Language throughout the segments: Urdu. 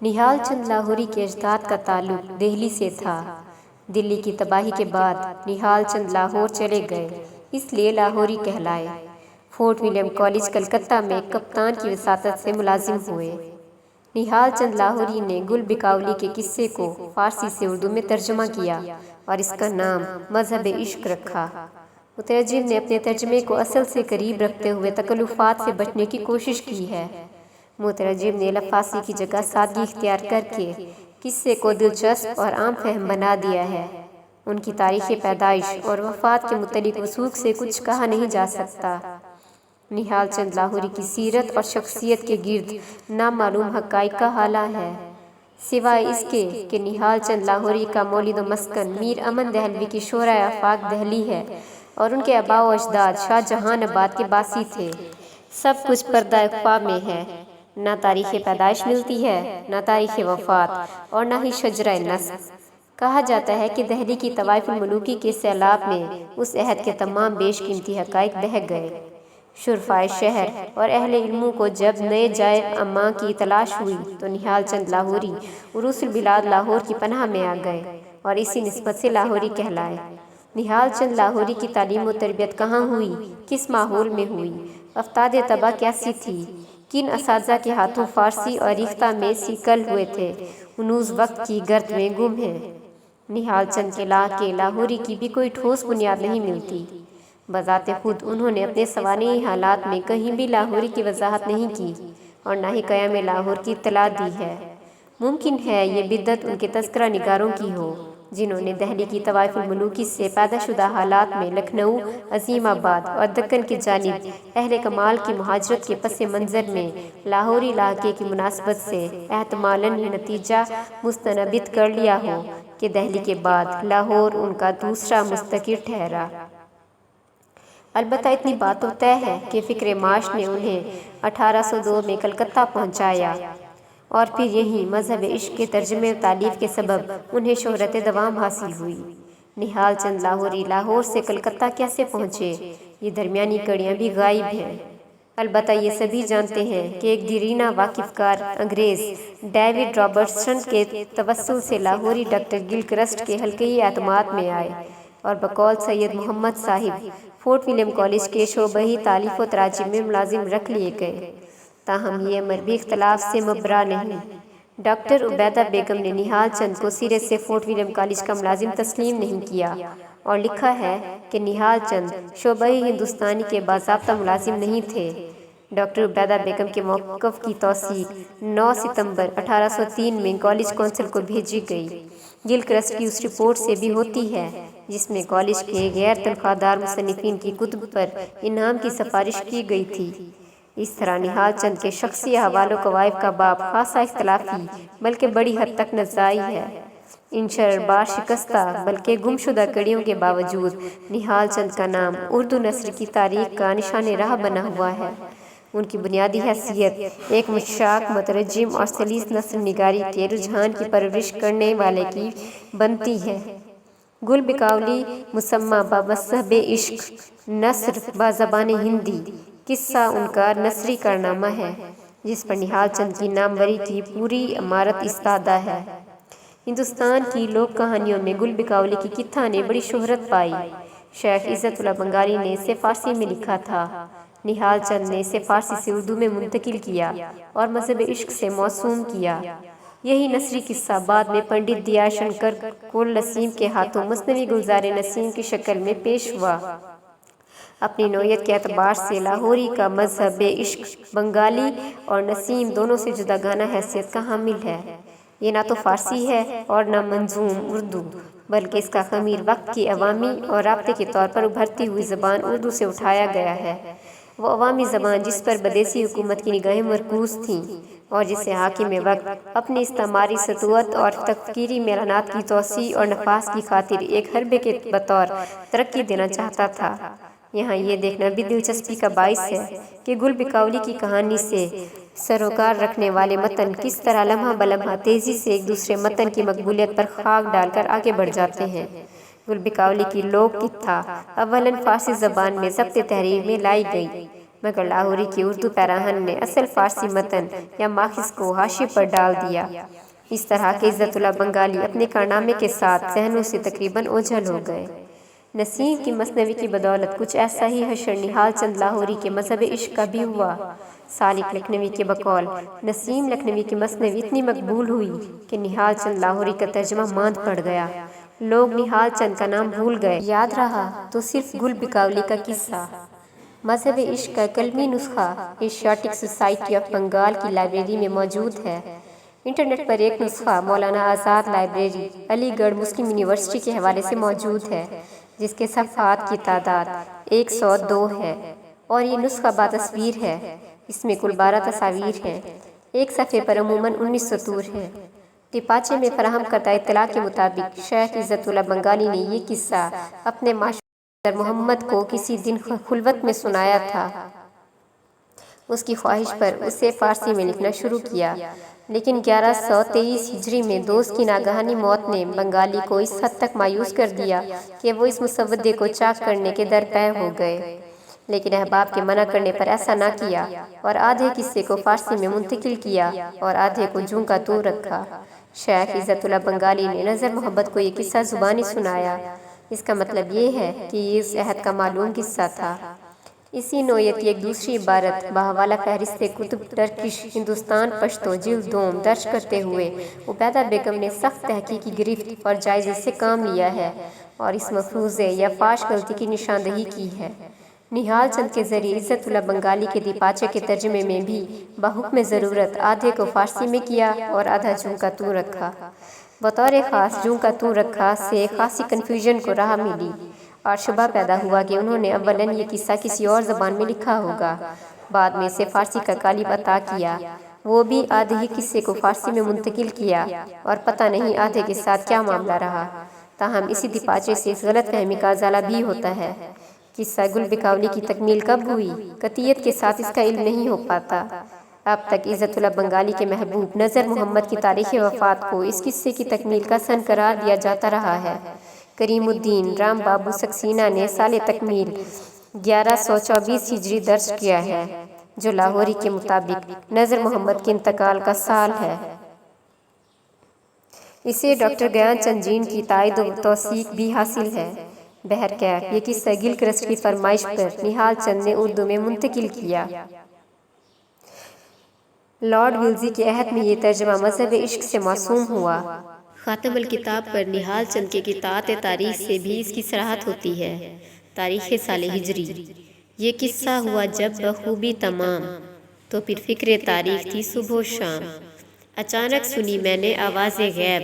نہال چند لاہوری کے اجداد کا تعلق دہلی سے تھا۔ دلی کی تباہی کے بعد نہال چند لاہور چلے گئے، اس لیے لاہوری کہلائے۔ فورٹ ولیم کالج کلکتہ میں ایک کپتان کی وساطت سے ملازم ہوئے۔ نہال چند لاہوری نے گل بکاؤلی کے قصے کو فارسی سے اردو میں ترجمہ کیا اور اس کا نام مذہب عشق رکھا۔ مترجم نے اپنے ترجمے کو اصل سے قریب رکھتے ہوئے تکلفات سے بچنے کی کوشش کی ہے۔ مترجم نے لفاظی کی جگہ سادگی اختیار کر کے قصے کو دلچسپ اور عام فہم بنا دیا ہے۔ ان کی تاریخ پیدائش اور وفات کے متعلق وثوق سے کچھ کہا نہیں جا سکتا۔ نہال چند لاہوری کی سیرت اور شخصیت کے گرد نامعلوم حقائق کا حالہ ہے، سوائے اس کے کہ نہال چند لاہوری کا مولد و مسکن میر امن دہلوی کی شورائے آفاق دہلی ہے اور ان کے آباء و اجداد شاہ جہان آباد کے باسی تھے۔ سب کچھ پردہ اخفا میں ہے، نہ تاریخ پیدائش ملتی ہے، نہ تاریخ وفات اور نہ ہی شجرہ نسب۔ کہا جاتا ہے کہ دہلی کی طوائف الملوکی کے سیلاب میں اس عہد کے تمام بیش قیمتی حقائق بہہ گئے۔ شرفائے شہر اور اہل علموں کو جب نئے جائے اماں کی تلاش ہوئی تو نہال چند لاہوری عروس البلاد لاہور کی پناہ میں آ گئے اور اسی نسبت سے لاہوری کہلائے۔ نہال چند لاہوری کی تعلیم و تربیت کہاں ہوئی، کس ماحول میں ہوئی، افتاد طبع کیسی تھی، کن اساتذہ کے ہاتھوں فارسی اور ریختہ میں سیکل ہوئے تھے، ہنوز وقت کی گرد میں گم ہیں۔ نہال چند کے لاہوری کی بھی کوئی ٹھوس بنیاد نہیں ملتی۔ بذات خود انہوں نے اپنے سوانحی حالات میں کہیں بھی لاہوری کی وضاحت نہیں کی اور نہ ہی قیام لاہور کی اطلاع دی ہے۔ ممکن ہے یہ بدعت ان کے تذکرہ نگاروں کی ہو، جنہوں نے دہلی کی طوائف الملوکی سے پیدا شدہ حالات میں لکھنؤ، عظیم آباد اور دکن کی جانب اہل کمال کی مہاجرت کے پس منظر میں لاہوری لاحقے کی مناسبت سے احتمالاً یہ نتیجہ مستنبط کر لیا ہو کہ دہلی کے بعد لاہور ان کا دوسرا مستقر ٹھہرا۔ البتہ اتنی بات تو طے ہے کہ فکر معاش نے انہیں 1802 میں کلکتہ پہنچایا اور پھر یہیں مذہب عشق کے ترجمے و تالیف کے سبب انہیں شہرت دوام حاصل ہوئی۔ نہال چند لاہوری لاہور سے کلکتہ کیسے پہنچے، یہ درمیانی کڑیاں بھی غائب ہیں۔ البتہ یہ سبھی جانتے ہیں کہ ایک دیرینہ واقف کار انگریز ڈیوڈ رابرٹسن کے توسل سے لاہوری ڈاکٹر گلکرسٹ کے حلقۂ اعتماد میں آئے اور بقول سید محمد صاحب فورٹ ولیم کالج کے شعبۂ تالیف و تراجم میں ملازم رکھ لیے گئے۔ تاہم یہ امر بھی اختلاف سے مبرا نہیں۔ ڈاکٹر عبیدہ بیگم نے نہال چند کو سرے سے فورٹ ولیم کالج کا ملازم تسلیم نہیں کیا اور لکھا ہے کہ نہال چند شعبۂ ہندوستانی کے باضابطہ ملازم نہیں تھے۔ ڈاکٹر عبیدہ بیگم کے موقف کی توثیق 9 ستمبر 1803 میں کالج کونسل کو بھیجی گئی۔ گلکرسٹ کی اس رپورٹ سے بھی ہوتی ہے جس میں کالج کے غیر تنخواہ دار مصنفین کی کتب پر انعام کی سفارش کی گئی تھی۔ اس طرح نہال چند کے شخصی احوال و قوائف کا باب خاصا اختلافی بلکہ بڑی حد تک نزاعی ہے۔ ان شرربار شکستہ بلکہ گم شدہ کڑیوں کے باوجود نہال چند کا نام اردو نثر کی تاریخ کا نشان راہ بنا ہوا ہے۔ ان کی بنیادی حیثیت ایک مشتاق مترجم اور سلیس نثر نگاری کے رجحان کی پرورش کرنے والے کی بنتی ہے۔ گل بکاؤلی مسمى بمذہب عشق، نثر بزبان ہندی، قصہ ان کا نثری کارنامہ ہے جس پر نہال چند کی ناموری کی پوری عمارت ایستادہ ہے۔ ہندوستان کی لوک کہانیوں میں گل بکاؤلی کی کتھا نے بڑی شہرت پائی۔ شیخ عزت اللہ بنگالی نے اسے فارسی میں لکھا تھا۔ نہال چند نے اسے فارسی سے اردو میں منتقل کیا اور مذہب عشق سے موسوم کیا۔ یہی نثری قصہ بعد میں پنڈت دیا شنکر کول نسیم کے ہاتھوں مثنوی گلزار نسیم کی شکل میں پیش ہوا۔ اپنی نوعیت کے اعتبار سے لاہوری کا مذہب عشق بنگالی اور نسیم دونوں سے جداگانہ حیثیت کا حامل ہے۔ یہ نہ تو فارسی ہے اور نہ منظوم اردو، بلکہ اس کا خمیر وقت کی عوامی اور رابطے کے طور پر ابھرتی ہوئی زبان اردو سے اٹھایا گیا ہے۔ وہ عوامی زبان جس پر بدیسی حکومت کی نگاہیں مرکوز تھیں اور جسے حاکم وقت اپنی استعماری سطوت اور تفکیری میلانات کی توسیع اور نفاذ کی خاطر ایک حربے کے بطور ترقی دینا چاہتا تھا۔ یہاں یہ دیکھنا بھی دلچسپی کا باعث ہے کہ گل بکاؤلی کی کہانی سے سروکار رکھنے والے متن کس طرح لمحہ بلمحہ تیزی سے ایک دوسرے متن کی مقبولیت پر خاک ڈال کر آگے بڑھ جاتے ہیں۔ گل بکاؤلی کی لوک کتھا اولاً فارسی زبان میں ضبط تحریر میں لائی گئی، مگر لاہوری کی اردو پیراہن نے اصل فارسی متن یا ماخذ کو حاشیے پر ڈال دیا۔ اس طرح کہ عزت اللہ بنگالی اپنے کارنامے کے ساتھ ذہنوں سے تقریباً اوجھل ہو گئے۔ نسیم کی مثنوی کی بدولت کچھ ایسا ہی حشر نہال چند لاہوری کے مذہب عشق کا بھی ہوا۔ سالک لکھنوی کے بقول نسیم لکھنوی کی مثنوی اتنی مقبول ہوئی کہ نہال چند لاہوری کا ترجمہ ماند پڑ گیا۔ لوگ نہال چند کا نام بھول گئے، یاد رہا تو صرف گل بکاولی کا قصہ۔ مذہب عشق کا قلمی نسخہ ایشیاٹک سوسائٹی آف بنگال کی لائبریری میں موجود ہے۔ انٹرنیٹ پر ایک نسخہ مولانا آزاد لائبریری، علی گڑھ مسلم یونیورسٹی کے حوالے سے موجود ہے، جس کے صفحات کی تعداد 102 ہے، اور یہ نسخہ باتصویر ہے۔ اس میں کل 12 تصاویر ہیں۔ ایک صفحے پر عموماً 19 سطور ہیں۔ دیپاچے میں فراہم کردہ اطلاع کے مطابق شیخ عزت اللہ بنگالی نے یہ قصہ اپنے معشوق محمد کو کسی دن خلوت میں سنایا تھا۔ اس کی خواہش پر اسے فارسی میں لکھنا شروع کیا، لیکن 1123 ہجری میں دوست کی ناگہانی موت نے بنگالی کو اس حد تک مایوس کر دیا کہ وہ اس مسودے کو چاک کرنے کے درپے ہو گئے۔ لیکن احباب کے منع کرنے پر ایسا نہ کیا اور آدھے قصے کو فارسی میں منتقل کیا اور آدھے کو جوں کا توں رکھا۔ شیخ عزت اللہ بنگالی نے نظر محبت کو یہ قصہ زبانی سنایا۔ اس کا مطلب یہ ہے کہ یہ اس عہد کا معلوم قصہ تھا۔ اسی نوعیت کی ایک دوسری عبارت بحوالہ فہرست کتب ٹرکش ہندوستان پشتو جلد دوم درج کرتے ہوئے عبیدہ بیگم نے سخت تحقیقی گرفت اور جائزے سے کام لیا ہے اور اس مفروضے یا فاش غلطی کی نشاندہی کی ہے۔ نہال چند کے ذریعے عزت اللہ بنگالی کے دیپاچے کے ترجمے میں بھی بحکم ضرورت آدھے کو فارسی میں کیا اور آدھا جوں کا توں رکھا۔ بطور خاص جوں کا توں رکھا سے خاصی کنفیوژن کو راہ ملی اور شبہ پیدا ہوا کہ انہوں نے اولاً یہ قصہ کسی اور زبان میں لکھا ہوگا، بعد میں اسے فارسی کا قالب عطا کیا، وہ بھی آدھے ہی قصے کو فارسی میں منتقل کیا اور پتہ نہیں آدھے کے ساتھ کیا معاملہ رہا۔ تاہم اسی دیپاچے سے اس غلط فہمی کا ازالہ بھی ہوتا ہے۔ قصہ گل بکاولی کی تکمیل کب ہوئی، قطعیت کے ساتھ اس کا علم نہیں ہو پاتا۔ اب تک عزت اللہ بنگالی کے محبوب نذر محمد کی تاریخ وفات کو اس قصے کی تکمیل کا سن قرار دیا جاتا رہا ہے۔ کریم الدین رام بابو سکسینہ نے سال تکمیل 1124 ہجری درج کیا ہے، جو لاہوری کے مطابق نذر محمد کے انتقال کا سال ہے۔ اسے ڈاکٹر گیان چند جین کی تائید و توثیق بھی حاصل ہے۔ بہرکیف یہ قصہ گلکرسٹ کی فرمائش پر نہال چند نے اردو میں منتقل کیا۔ لارڈ ولزی کے عہد میں یہ ترجمہ مذہب عشق سے موسوم ہوا۔ خاتم الکتاب پر نہال چند کے قطعات تاریخ سے بھی اس کی صراحت ہوتی ہے۔ تاریخ سال ہجری: یہ قصہ ہوا جب بخوبی تمام، تو پھر فکر تاریخ تھی صبح و شام۔ اچانک سنی میں نے آواز غیب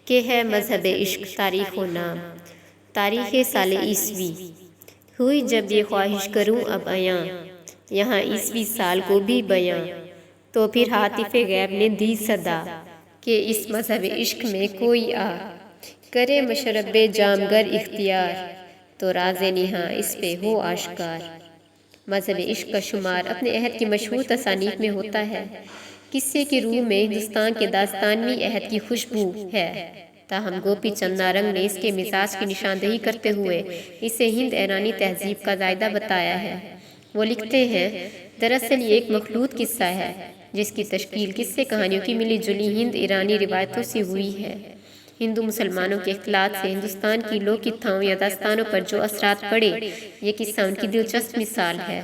کہ ہے مذہب عشق تاریخ و نام۔ تاریخ سال عیسوی: ہوئی جب یہ خواہش کروں اب عیاں، یہاں عیسوی سال کو بھی بیاں۔ تو پھر ہاتف غیب نے دی صدا کہ اس مذہب عشق میں کوئی آ، کرے مشرب جام گر اختیار، تو راز نہاں اس پہ ہو آشکار۔ مذہب عشق کا شمار اپنے عہد کی مشہور تصانیف میں ہوتا ہے۔ قصے کی روح میں ہندوستان کے داستانوی عہد کی خوشبو ہے، تاہم گوپی چند نارنگ نے اس کے مزاج کی نشاندہی کرتے ہوئے اسے ہند ایرانی تہذیب کا زائدہ بتایا ہے۔ وہ لکھتے ہیں، دراصل یہ ایک مخلوط قصہ ہے جس کی تشکیل قصے کہانیوں کی ملی جلی ہند ایرانی روایتوں سے ہوئی ہے۔ ہندو مسلمانوں کے اختلاط سے ہندوستان کی لوک کتھاؤں یا داستانوں پر جو اثرات پڑے، یہ قصہ ان کی دلچسپ مثال ہے۔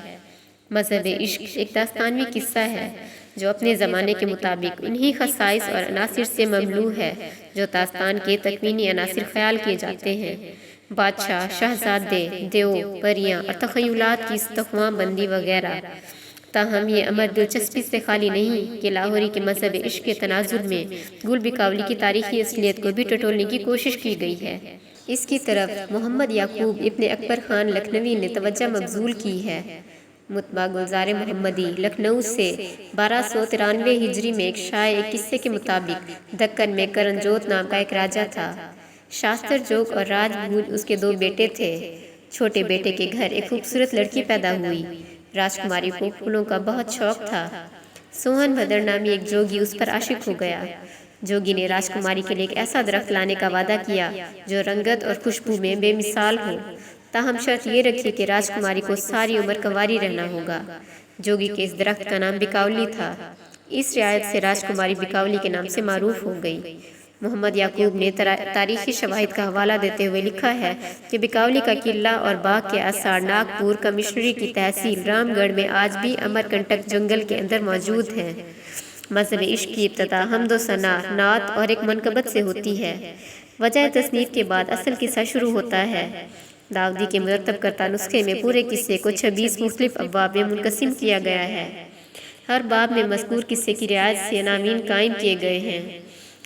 مذہب عشق ایک داستانوی قصہ ہے جو اپنے زمانے کے مطابق انہی خصائص اور عناصر سے مملوء ہے جو داستان کے تکوینی عناصر خیال کیے جاتے ہیں: بادشاہ، شہزادے، دیو، پریاں اور تخیلات کی استفہام بندی وغیرہ۔ تاہم یہ امر دلچسپی سے خالی نہیں کہ لاہوری کے مذہب عشق کے تناظر میں گل بکاولی کی تاریخی اصلیت کو بھی ٹٹولنے کی کوشش کی گئی ہے۔ اس کی طرف محمد یعقوب ابن اکبر خان لکھنوی نے توجہ مبذول کی ہے۔ مطبع گلزار محمدی، لکھنؤ سے 1293 ہجری میں ایک شائع قصے کے مطابق دکن میں کرن جوت نام کا ایک راجہ تھا۔ شاستر جوگ اور راج بھوج اس کے 2 بیٹے تھے۔ چھوٹے بیٹے کے گھر ایک خوبصورت لڑکی پیدا ہوئی۔ راجکماری کو پھولوں کا بہت شوق تھا۔ سوہن بھدر نامی ایک جوگی اس پر عاشق ہو گیا۔ جوگی نے راجکماری کے لیے ایک ایسا درخت لانے کا وعدہ کیا جو رنگت اور خوشبو میں بے مثال ہو تاہم شرط یہ رکھی کہ راجکماری کو ساری عمر کنواری رہنا ہوگا۔ جوگی کے اس درخت کا نام بکاولی تھا۔ اس رعایت سے راجکماری بکاولی کے نام سے معروف ہو گئی۔ محمد یعقوب نے تاریخی شواہد کا حوالہ دیتے ہوئے لکھا ہے کہ بکاولی کا قلعہ اور باغ کے آثار ناگپور کمشنری کی تحصیل رام گڑھ میں آج بھی امر کنٹک جنگل کے اندر موجود ہیں۔ مذہب عشق کی ابتدا حمد و ثنا، نعت اور ایک منقبت سے ہوتی ہے۔ وجہ تصنیف کے بعد اصل قصہ شروع ہوتا ہے۔ داودی کے مرتب کرتا نسخے میں پورے قصے کو 26 مختلف ابواب میں منقسم کیا گیا ہے۔ ہر باب میں مذکور قصے کی رعایت سے عناوین قائم کیے گئے ہیں۔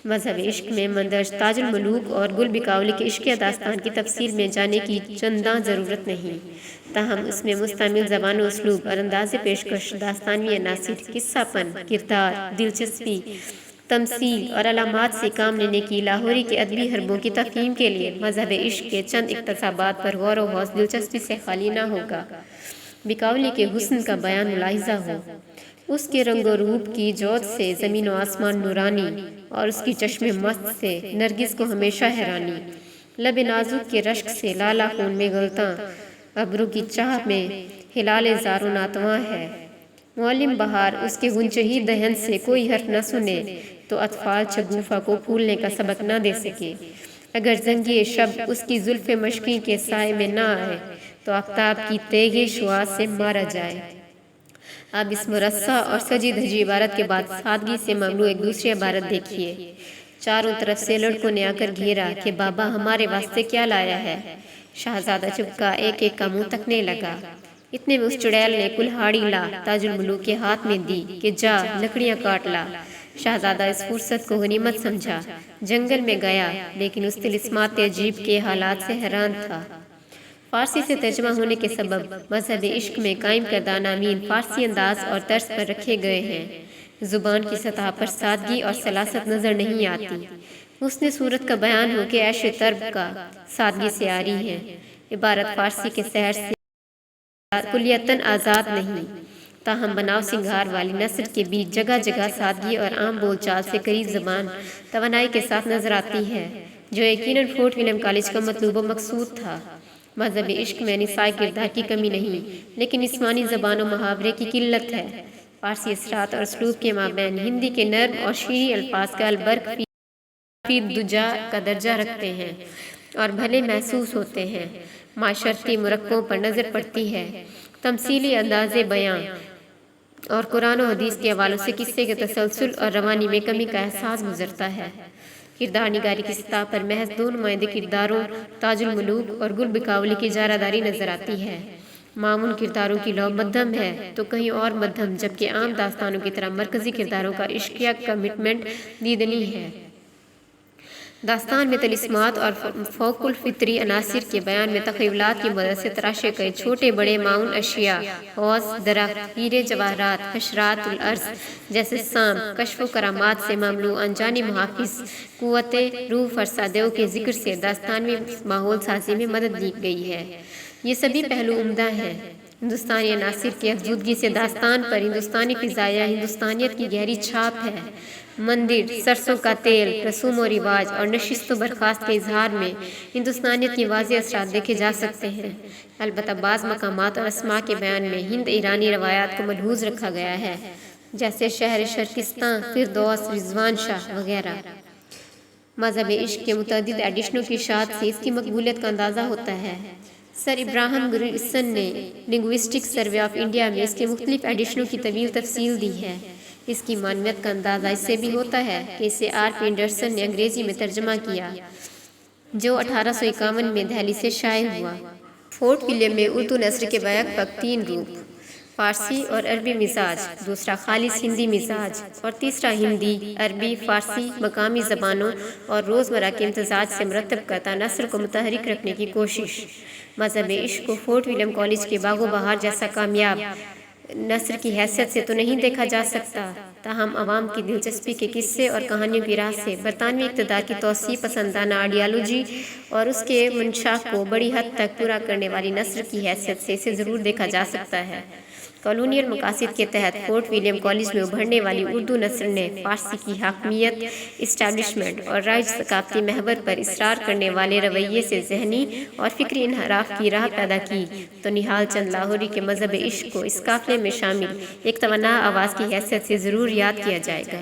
مذہب عشق میں مندرج تاج الملوک اور گل بکاولی کے عشقیہ داستان کی تفصیل میں جانے کی چنداں ضرورت نہیں، تاہم اس میں مستعمل زبان و اسلوب اور انداز پیشکش، داستانوی عناصر، قصہ پن، کردار، دلچسپی، تمثیل اور علامات سے کام لینے کی لاہوری کے ادبی حربوں کی تفہیم کے لیے مذہب عشق کے چند اقتباسات پر غور و خوض دلچسپی سے خالی نہ ہوگا۔ بکاولی کے حسن کا بیان ملاحظہ ہو۔ اس کے رنگ و روپ کی جوت سے زمین و آسمان نورانی، اور اس کی چشم مست سے نرگس کو ہمیشہ حیرانی۔ لب نازک کے رشک سے لالا خون میں غلطاں، ابرو کی چاہ میں ہلال زار و ناتواں ہے۔ معلم بہار اس کے غنچہی دہن سے کوئی حرف نہ سنے تو اطفال شگوفہ کو پھولنے کا سبق نہ دے سکے۔ اگر زنگی شب اس کی زلف مشکی کے سائے میں نہ آئے تو آفتاب کی تیغ شعاع سے مارا جائے۔ اب اس مرصع اور سجی دھجی عبارت کے بعد سادگی سے مملو ایک دوسری عبارت دیکھیے۔ چاروں طرف سے لڑکوں نے آ کر گھیرا کہ بابا ہمارے واسطے کیا لایا ہے؟ شہزادہ چپکا ایک ایک کا منہ تکنے لگا۔ اتنے میں اس چڑیل نے کلہاڑی لا تاج الملوک کے ہاتھ میں دی کہ جا لکڑیاں کاٹ لا۔ شہزادہ اس فرصت کو غنیمت سمجھا، جنگل میں گیا، لیکن اس طلسمات عجیب کے حالات سے حیران تھا۔ فارسی سے ترجمہ ہونے کے سبب مذہب عشق میں قائم کردہ عناوین فارسی انداز اور طرز پر رکھے گئے ہیں۔ زبان کی سطح پر سادگی اور سلاست نظر نہیں آتی۔ حسن صورت کا بیان ہو کہ عیش طرب کا سادگی سے آری ہے۔ عبارت فارسی کے سحر سے کلیتاً آزاد نہیں، تاہم بناؤ سنگھار والی نثر کے بیچ جگہ جگہ سادگی اور عام بول چال سے قریب زبان توانائی کے ساتھ نظر آتی ہے، جو یقیناً فورٹ ولیم کالج کا مطلوب و مقصود تھا۔ مذہب عشق میں نسائی کردار کی کمی نہیں، لیکن عثمانی زبان و محاورے کی قلت ہے۔ فارسی اثرات اور اسلوب کے مابین ہندی کے نرم اور شیریں الفاظ کا البرق فی دجا کا درجہ رکھتے ہیں اور بھلے محسوس ہوتے ہیں۔ معاشرتی مرکبوں پر نظر پڑتی ہے۔ تمثیلی انداز بیاں اور قرآن و حدیث کے حوالوں سے قصے کے تسلسل اور روانی میں کمی کا احساس گزرتا ہے۔ کردار نگاری کی سطح پر محض دو نمائندے کرداروں تاج الملوک اور گل بکاولی کی اجارہ داری نظر آتی ہے۔ معمول کرداروں کی لو مدھم ہے تو کہیں اور مدھم، جبکہ عام داستانوں کی طرح مرکزی کرداروں کا عشقیہ کمٹمنٹ دیدنی ہے۔ داستان میں طلسمات اور فوق الفطری عناصر کے بیان میں تخیلات کی مدد سے تراشے گئے چھوٹے بڑے معاون اشیاء، حوض، درخت، ہیرے جواہرات، حشرات الارض جیسے سام، کشف و کرامات سے مملو انجان محافظ، قوت روح فرسادوں کے ذکر سے داستانوی ماحول سازی میں مدد دی گئی ہے۔ یہ سبھی پہلو عمدہ ہیں۔ ہندوستانی عناصر کی افزودگی سے داستان پر ہندوستانی فضائیہ ہندوستانیت کی گہری چھاپ ہے۔ مندر، سرسوں کا تیل، رسوم و رواج اور نشست و برخاست کے اظہار میں ہندوستانیت کی واضح اثرات دیکھے جا سکتے ہیں۔ البتہ بعض مقامات اور اسماء کے بیان میں ہند ایرانی روایات کو ملحوظ رکھا گیا ہے، جیسے شہر شرقستان، فردوس، رضوان شاہ وغیرہ۔ مذہب عشق کے متعدد ایڈیشنوں کی اشاعت سے اس کی مقبولیت کا اندازہ ہوتا ہے۔ سر ابراہیم گریسن نے لنگوسٹک سروے آف انڈیا میں اس کے مختلف ایڈیشنوں کی طویل تفصیل دی ہے۔ اس کی معنویت کا اندازہ اس سے بھی ہوتا ہے کہ اسے آر پی اینڈرسن نے انگریزی میں ترجمہ کیا، جو 1851 میں دہلی سے شائع ہوا۔ فورٹ ولیم میں اردو نثر کے بیک وقت تین روپ، فارسی اور عربی مزاج، دوسرا خالص ہندی مزاج اور تیسرا ہندی، عربی، فارسی مقامی زبانوں اور روزمرہ کے امتزاج سے مرتب کرتا نثر کو متحرک رکھنے کی کوشش۔ مذہب عشق کو فورٹ ولیم کالج کے باغ و بہار جیسا کامیاب نثر کی حیثیت سے تو نہیں دیکھا جا سکتا، تاہم عوام کی دلچسپی کے قصے اور کہانیوں کی راہ سے برطانوی اقتدار کی توسیع پسندانہ آئیڈیالوجی اور اس کے منشا کو بڑی حد تک پورا کرنے والی نثر کی حیثیت سے اسے ضرور دیکھا جا سکتا ہے۔ کالونیل مقاصد کے تحت فورٹ ولیم کالج میں ابھرنے والی اردو نثر نے فارسی کی حاکمیت، اسٹیبلشمنٹ اور رائج ثقافتی محور پر اصرار کرنے والے رویے سے ذہنی اور فکری انحراف کی راہ پیدا کی تو نہال چند لاہوری کے مذہب عشق کو اس قافلے میں شامل ایک توانا آواز کی حیثیت سے ضرور یاد کیا جائے گا۔